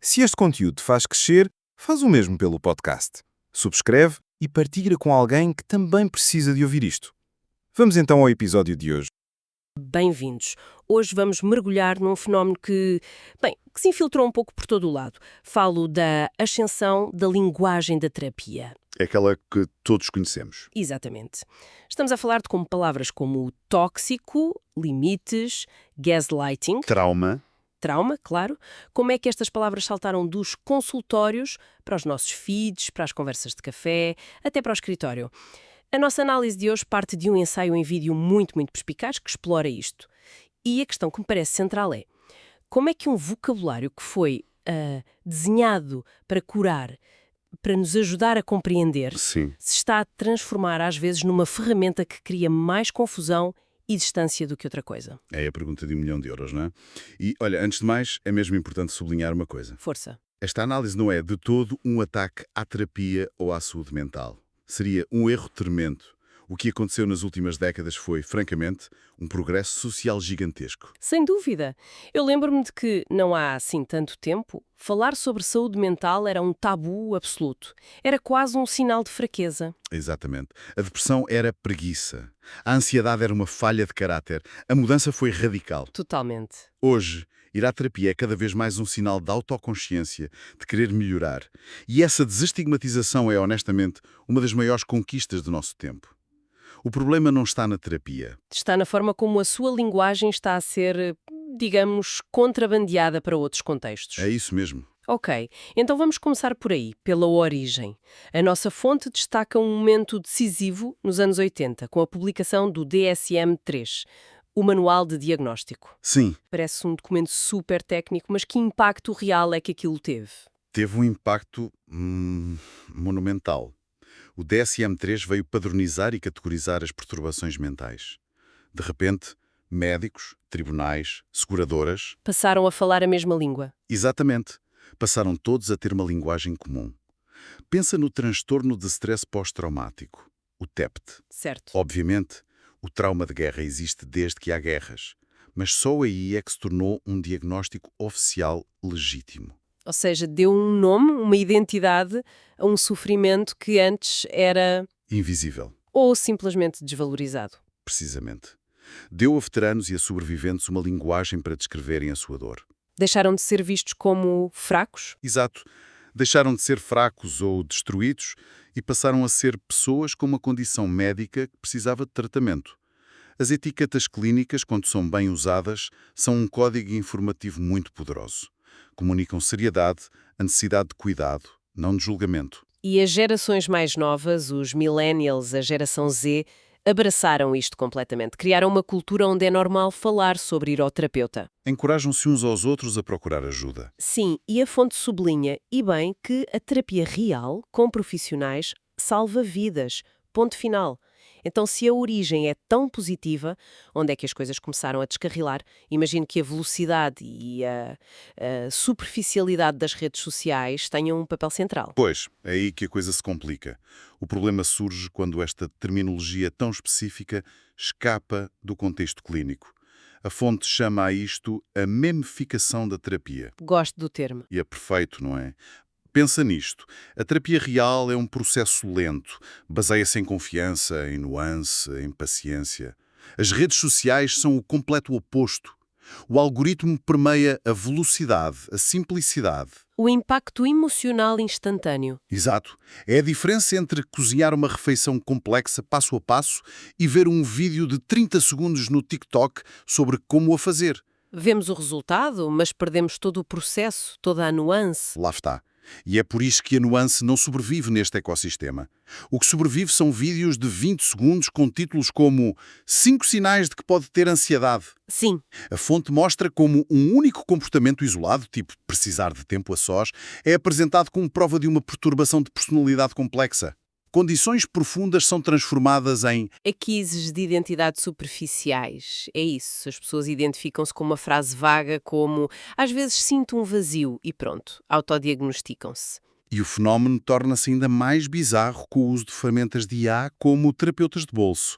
Se este conteúdo te faz crescer, faz o mesmo pelo podcast. Subscreve e partilha com alguém que também precisa de ouvir isto. Vamos então ao episódio de hoje. Bem-vindos. Hoje vamos mergulhar num fenómeno que se infiltrou um pouco por todo o lado. Falo da ascensão da linguagem da terapia. É aquela que todos conhecemos. Exatamente. Estamos a falar de palavras como tóxico, limites, gaslighting, Trauma. trauma, claro. Como é que estas palavras saltaram dos consultórios para os nossos feeds, para as conversas de café, até para o escritório? A nossa análise de hoje parte de um ensaio em vídeo muito perspicaz que explora isto. E a questão que me parece central é: como é que um vocabulário que foi desenhado para curar, para nos ajudar a compreender, Sim. se está a transformar às vezes numa ferramenta que cria mais confusão e distância do que outra coisa? É a pergunta de €1 milhão, não é? E, olha, antes de mais, é mesmo importante sublinhar uma coisa. Força. Esta análise não é de todo um ataque à terapia ou à saúde mental. Seria um erro tremendo. O que aconteceu nas últimas décadas foi, francamente, um progresso social gigantesco. Sem dúvida. Eu lembro-me de que, não há assim tanto tempo, falar sobre saúde mental era um tabu absoluto. Era quase um sinal de fraqueza. Exatamente. A depressão era preguiça. A ansiedade era uma falha de caráter. A mudança foi radical. Totalmente. Hoje, ir à terapia é cada vez mais um sinal de autoconsciência, de querer melhorar. E essa desestigmatização é, honestamente, uma das maiores conquistas do nosso tempo. O problema não está na terapia. Está na forma como a sua linguagem está a ser, digamos, contrabandeada para outros contextos. É isso mesmo. Ok, então vamos começar por aí, pela origem. A nossa fonte destaca um momento decisivo nos anos 80, com a publicação do DSM-3, o Manual de Diagnóstico. Sim, Parece um documento super técnico, mas que impacto real é que aquilo teve? teve um impacto monumental. O DSM-3 veio padronizar e categorizar as perturbações mentais. De repente, médicos, tribunais, seguradoras, Passaram a falar a mesma língua. exatamente, passaram todos a ter uma linguagem comum. Pensa no transtorno de stress pós-traumático, o TEPT. Certo. Obviamente, o trauma de guerra existe desde que há guerras, mas só aí é que se tornou um diagnóstico oficial legítimo. Ou seja, deu um nome, uma identidade a um sofrimento que antes era Invisível, ou simplesmente desvalorizado. precisamente. Deu a veteranos e a sobreviventes uma linguagem para descreverem a sua dor. Deixaram de ser vistos como fracos? Exato. Deixaram de ser fracos ou destruídos e passaram a ser pessoas com uma condição médica que precisava de tratamento. As etiquetas clínicas, quando são bem usadas, são um código informativo muito poderoso. Comunicam seriedade, a necessidade de cuidado, não de julgamento. E as gerações mais novas, os millennials, a geração Z, abraçaram isto completamente. Criaram uma cultura onde é normal falar sobre ir ao terapeuta. Encorajam-se uns aos outros a procurar ajuda. Sim, e a fonte sublinha, e bem, que a terapia real, com profissionais, salva vidas. Ponto final. Então, se a origem é tão positiva, onde é que as coisas começaram a descarrilar? Imagino que a velocidade e a superficialidade das redes sociais tenham um papel central. Pois, é aí que a coisa se complica. O problema surge quando esta terminologia tão específica escapa do contexto clínico. A fonte chama a isto a memificação da terapia. Gosto do termo. E é perfeito, não é? Pensa nisto. A terapia real é um processo lento, baseia-se em confiança, em nuance, em paciência. As redes sociais são o completo oposto. O algoritmo permeia a velocidade, a simplicidade. O impacto emocional instantâneo. Exato. É a diferença entre cozinhar uma refeição complexa passo a passo e ver um vídeo de 30 segundos no TikTok sobre como a fazer. Vemos o resultado, mas perdemos todo o processo, toda a nuance. Lá está. E é por isso que a nuance não sobrevive neste ecossistema. O que sobrevive são vídeos de 20 segundos com títulos como 5 sinais de que pode ter ansiedade. Sim, A fonte mostra como um único comportamento isolado, tipo precisar de tempo a sós, é apresentado como prova de uma perturbação de personalidade complexa. Condições profundas são transformadas em crises de identidade superficiais. É isso. As pessoas identificam-se com uma frase vaga como às vezes sinto um vazio e pronto, autodiagnosticam-se. E o fenómeno torna-se ainda mais bizarro com o uso de ferramentas de IA como terapeutas de bolso.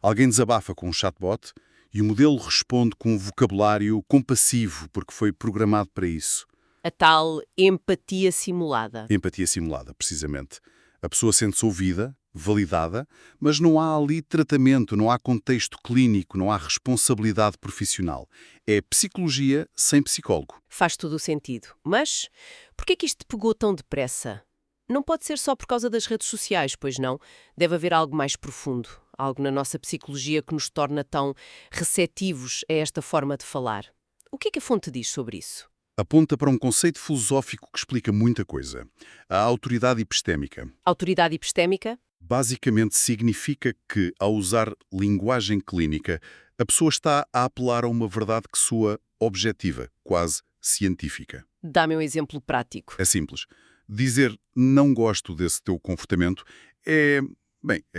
Alguém desabafa com um chatbot e o modelo responde com um vocabulário compassivo porque foi programado para isso. A tal empatia simulada. Empatia simulada, precisamente. A pessoa sente-se ouvida, validada, mas não há ali tratamento, não há contexto clínico, não há responsabilidade profissional. É psicologia sem psicólogo. Faz todo o sentido. Mas por que é que isto pegou tão depressa? Não pode ser só por causa das redes sociais, pois não? Deve haver algo mais profundo, algo na nossa psicologia que nos torna tão receptivos a esta forma de falar. O que é que a fonte diz sobre isso? Aponta para um conceito filosófico que explica muita coisa. A autoridade epistémica. Autoridade epistémica? Basicamente significa que, ao usar linguagem clínica, a pessoa está a apelar a uma verdade que soa objetiva, quase científica. Dá-me um exemplo prático. É simples. Dizer não gosto desse teu comportamento é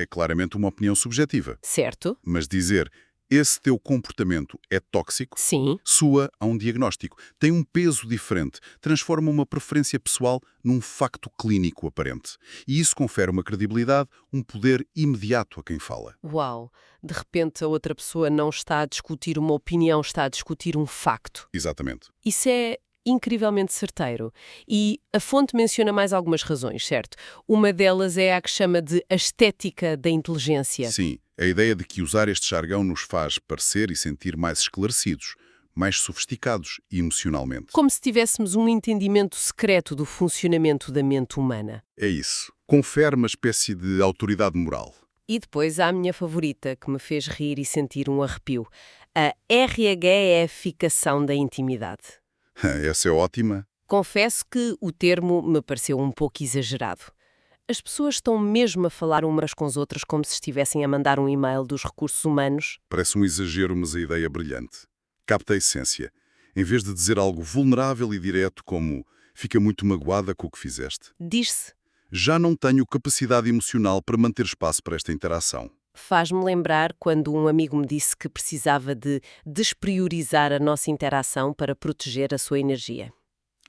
claramente uma opinião subjetiva. Certo? Mas dizer esse teu comportamento é tóxico, Sim. soa a um diagnóstico. Tem um peso diferente, transforma uma preferência pessoal num facto clínico aparente. E isso confere uma credibilidade, um poder imediato a quem fala. Uau! De repente a outra pessoa não está a discutir uma opinião, está a discutir um facto. Exatamente. Isso é incrivelmente certeiro. E a fonte menciona mais algumas razões, certo? Uma delas é a que chama de a estética da inteligência. Sim, a ideia de que usar este jargão nos faz parecer e sentir mais esclarecidos, mais sofisticados emocionalmente. Como se tivéssemos um entendimento secreto do funcionamento da mente humana. É isso. Confere uma espécie de autoridade moral. E depois há a minha favorita, que me fez rir e sentir um arrepio. A RHEificação da intimidade. Essa é ótima. Confesso que o termo me pareceu um pouco exagerado. As pessoas estão mesmo a falar umas com as outras como se estivessem a mandar um e-mail dos recursos humanos? Parece um exagero, mas a ideia é brilhante. Capta a essência. Em vez de dizer algo vulnerável e direto como fica muito magoada com o que fizeste, Diz-se. já não tenho capacidade emocional para manter espaço para esta interação. Faz-me lembrar quando um amigo me disse que precisava de despriorizar a nossa interação para proteger a sua energia.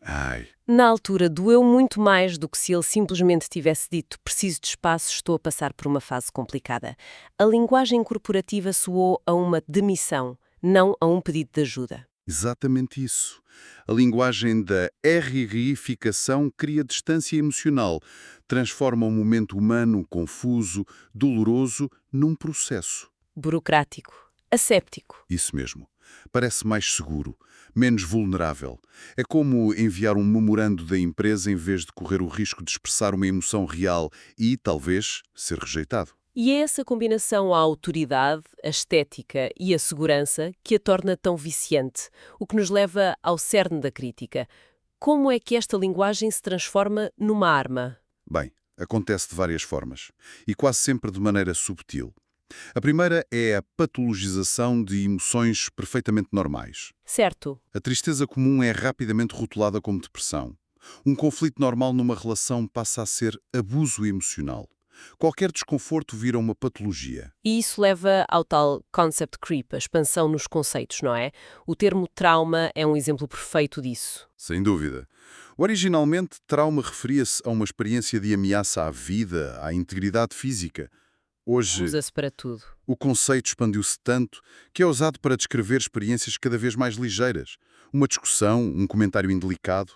Ai, Na altura, doeu muito mais do que se ele simplesmente tivesse dito preciso de espaço, estou a passar por uma fase complicada. A linguagem corporativa soou a uma demissão, não a um pedido de ajuda. exatamente isso. A linguagem da RRificação cria distância emocional, transforma um momento humano, confuso, doloroso, num processo. Burocrático, asséptico. Isso mesmo. Parece mais seguro, menos vulnerável. É como enviar um memorando da empresa em vez de correr o risco de expressar uma emoção real e, talvez, ser rejeitado. E é essa combinação, a autoridade, a estética e a segurança, que a torna tão viciante, o que nos leva ao cerne da crítica. Como é que esta linguagem se transforma numa arma? Bem, acontece de várias formas e quase sempre de maneira subtil. A primeira é a patologização de emoções perfeitamente normais. Certo. A tristeza comum é rapidamente rotulada como depressão. Um conflito normal numa relação passa a ser abuso emocional. Qualquer desconforto vira uma patologia. E isso leva ao tal concept creep, a expansão nos conceitos, não é? O termo trauma é um exemplo perfeito disso. Sem dúvida. Originalmente, trauma referia-se a uma experiência de ameaça à vida, à integridade física. Hoje, Usa-se para tudo. o conceito expandiu-se tanto que é usado para descrever experiências cada vez mais ligeiras. Uma discussão, um comentário indelicado.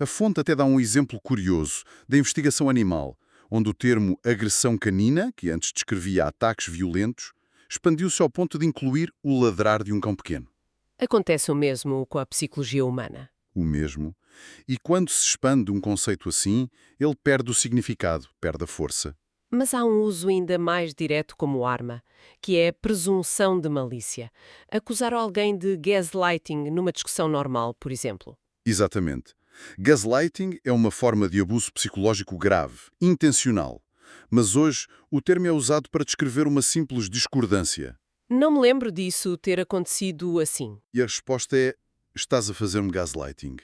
A fonte até dá um exemplo curioso da investigação animal, onde o termo agressão canina, que antes descrevia ataques violentos, expandiu-se ao ponto de incluir o ladrar de um cão pequeno. Acontece o mesmo com a psicologia humana. O mesmo. E quando se expande um conceito assim, ele perde o significado, perde a força. Mas há um uso ainda mais direto como arma, que é a presunção de malícia. Acusar alguém de gaslighting numa discussão normal, por exemplo. Exatamente. Gaslighting é uma forma de abuso psicológico grave, intencional. Mas hoje, o termo é usado para descrever uma simples discordância. Não me lembro disso ter acontecido assim. E a resposta é: estás a fazer-me gaslighting.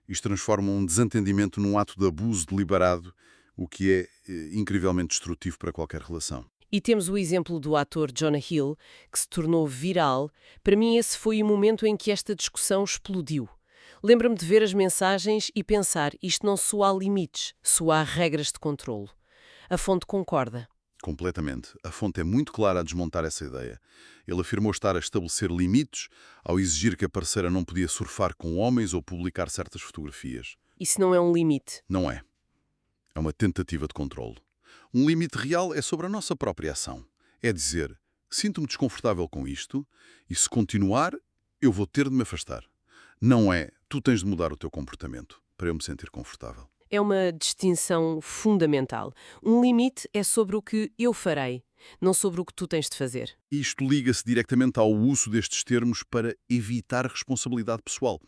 Isto transforma um desentendimento num ato de abuso deliberado, o que é incrivelmente destrutivo para qualquer relação. E temos o exemplo do ator Jonah Hill, que se tornou viral. Para mim, esse foi o momento em que esta discussão explodiu. Lembro-me de ver as mensagens e pensar, isto não soa a limites, soa a regras de controlo. A fonte concorda. Completamente. A fonte é muito clara a desmontar essa ideia. Ele afirmou estar a estabelecer limites ao exigir que a parceira não podia surfar com homens ou publicar certas fotografias. Isso não é um limite. Não é. É uma tentativa de controle. Um limite real é sobre a nossa própria ação. É dizer, sinto-me desconfortável com isto e se continuar, eu vou ter de me afastar. Não é, tu tens de mudar o teu comportamento para eu me sentir confortável. É uma distinção fundamental. Um limite é sobre o que eu farei, não sobre o que tu tens de fazer. Isto liga-se diretamente ao uso destes termos para evitar responsabilidade pessoal.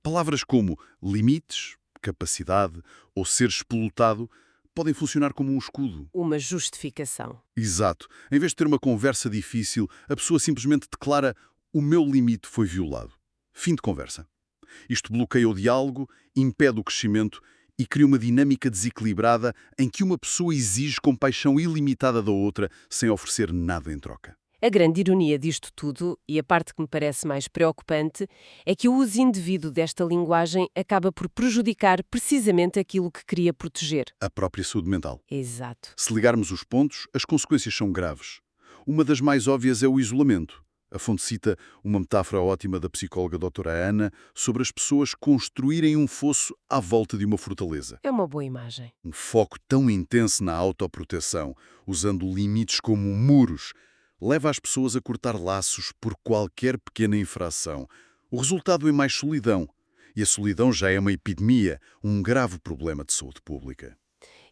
Palavras como limites, capacidade ou ser explotado podem funcionar como um escudo. Uma justificação. Exato. Em vez de ter uma conversa difícil, a pessoa simplesmente declara o meu limite foi violado. Fim de conversa. Isto bloqueia o diálogo, impede o crescimento e cria uma dinâmica desequilibrada em que uma pessoa exige compaixão ilimitada da outra sem oferecer nada em troca. A grande ironia disto tudo, e a parte que me parece mais preocupante, é que o uso indevido desta linguagem acaba por prejudicar precisamente aquilo que queria proteger. A própria saúde mental. Exato. Se ligarmos os pontos, as consequências são graves. Uma das mais óbvias é o isolamento. A fonte cita uma metáfora ótima da psicóloga doutora Ana sobre as pessoas construírem um fosso à volta de uma fortaleza. É uma boa imagem. Um foco tão intenso na autoproteção, usando limites como muros, leva as pessoas a cortar laços por qualquer pequena infração. O resultado é mais solidão. E a solidão já é uma epidemia, um grave problema de saúde pública.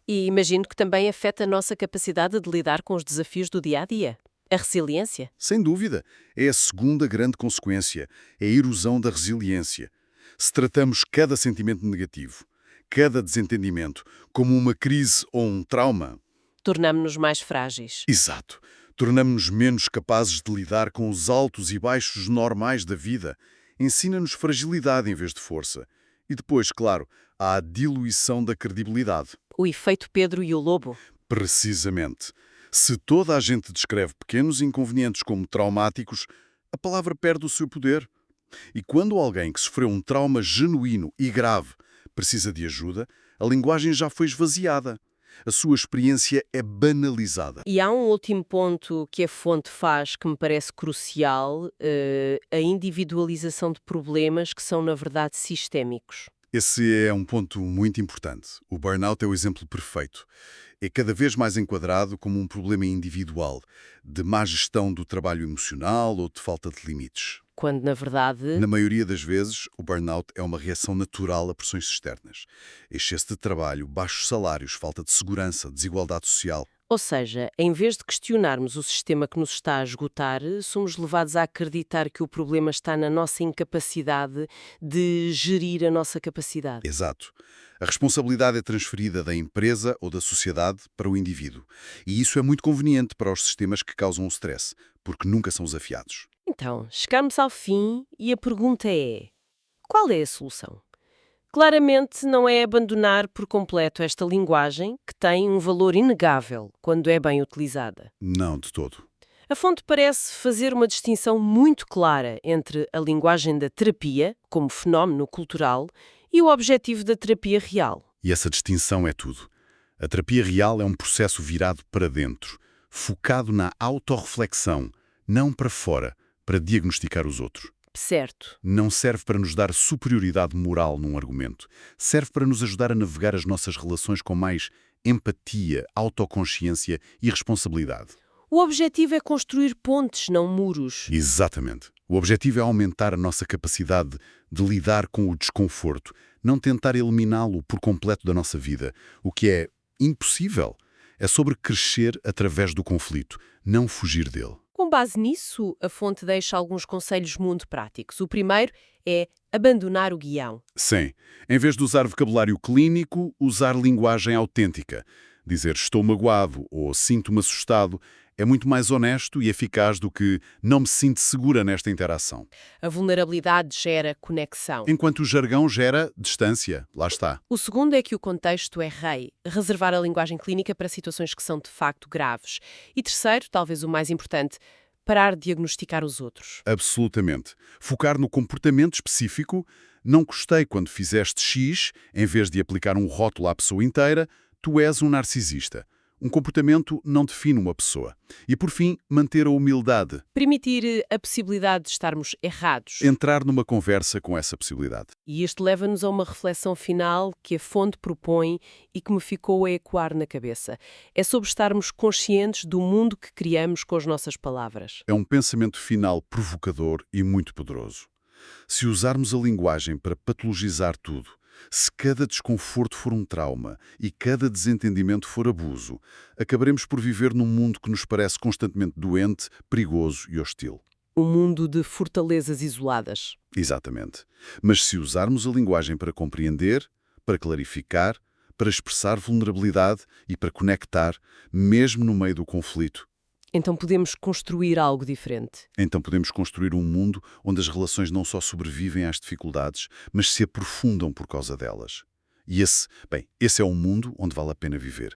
E imagino que também afeta a nossa capacidade de lidar com os desafios do dia-a-dia. A resiliência. Sem dúvida, é a segunda grande consequência, é a erosão da resiliência. Se tratamos cada sentimento negativo, cada desentendimento, como uma crise ou um trauma... Tornamo-nos mais frágeis. Exato. Tornamo-nos menos capazes de lidar com os altos e baixos normais da vida. Ensina-nos fragilidade em vez de força. E depois, claro, há a diluição da credibilidade. O efeito Pedro e o Lobo. Precisamente. Se toda a gente descreve pequenos inconvenientes como traumáticos, a palavra perde o seu poder. E quando alguém que sofreu um trauma genuíno e grave precisa de ajuda, a linguagem já foi esvaziada. A sua experiência é banalizada. E há um último ponto que a fonte faz que me parece crucial, a individualização de problemas que são, na verdade, sistémicos. Esse é um ponto muito importante. O burnout é o exemplo perfeito. É cada vez mais enquadrado como um problema individual, de má gestão do trabalho emocional ou de falta de limites. Quando, na verdade... Na maioria das vezes, o burnout é uma reação natural a pressões externas. Excesso de trabalho, baixos salários, falta de segurança, desigualdade social. Ou seja, em vez de questionarmos o sistema que nos está a esgotar, somos levados a acreditar que o problema está na nossa incapacidade de gerir a nossa capacidade. Exato. A responsabilidade é transferida da empresa ou da sociedade para o indivíduo. E isso é muito conveniente para os sistemas que causam o stress, porque nunca são desafiados. Então, chegamos ao fim e a pergunta é: qual é a solução? Claramente não é abandonar por completo esta linguagem, que tem um valor inegável quando é bem utilizada. Não, de todo. A fonte parece fazer uma distinção muito clara entre a linguagem da terapia, como fenómeno cultural, e o objetivo da terapia real. E essa distinção é tudo. A terapia real é um processo virado para dentro, focado na autorreflexão, não para fora, para diagnosticar os outros. Certo. Não serve para nos dar superioridade moral num argumento. Serve para nos ajudar a navegar as nossas relações com mais empatia, autoconsciência e responsabilidade. O objetivo é construir pontes, não muros. Exatamente. O objetivo é aumentar a nossa capacidade de lidar com o desconforto, não tentar eliminá-lo por completo da nossa vida, o que é impossível. É sobre crescer através do conflito, não fugir dele. Com base nisso, a fonte deixa alguns conselhos muito práticos. O primeiro é abandonar o guião. Sim. Em vez de usar vocabulário clínico, usar linguagem autêntica. Dizer estou magoado ou sinto-me assustado é muito mais honesto e eficaz do que não me sinto segura nesta interação. A vulnerabilidade gera conexão. Enquanto o jargão gera distância. Lá está. O segundo é que o contexto é rei. Reservar a linguagem clínica para situações que são de facto graves. E terceiro, talvez o mais importante, parar de diagnosticar os outros. Absolutamente. Focar no comportamento específico. Não gostei quando fizeste X, em vez de aplicar um rótulo à pessoa inteira, tu és um narcisista. Um comportamento não define uma pessoa. E, por fim, manter a humildade. Permitir a possibilidade de estarmos errados. Entrar numa conversa com essa possibilidade. E isto leva-nos a uma reflexão final que a fonte propõe e que me ficou a ecoar na cabeça. É sobre estarmos conscientes do mundo que criamos com as nossas palavras. É um pensamento final provocador e muito poderoso. Se usarmos a linguagem para patologizar tudo, se cada desconforto for um trauma e cada desentendimento for abuso, acabaremos por viver num mundo que nos parece constantemente doente, perigoso e hostil. Um mundo de fortalezas isoladas. Exatamente. Mas se usarmos a linguagem para compreender, para clarificar, para expressar vulnerabilidade e para conectar, mesmo no meio do conflito, Então podemos construir algo diferente. então podemos construir um mundo onde as relações não só sobrevivem às dificuldades, mas se aprofundam por causa delas. E esse é um mundo onde vale a pena viver.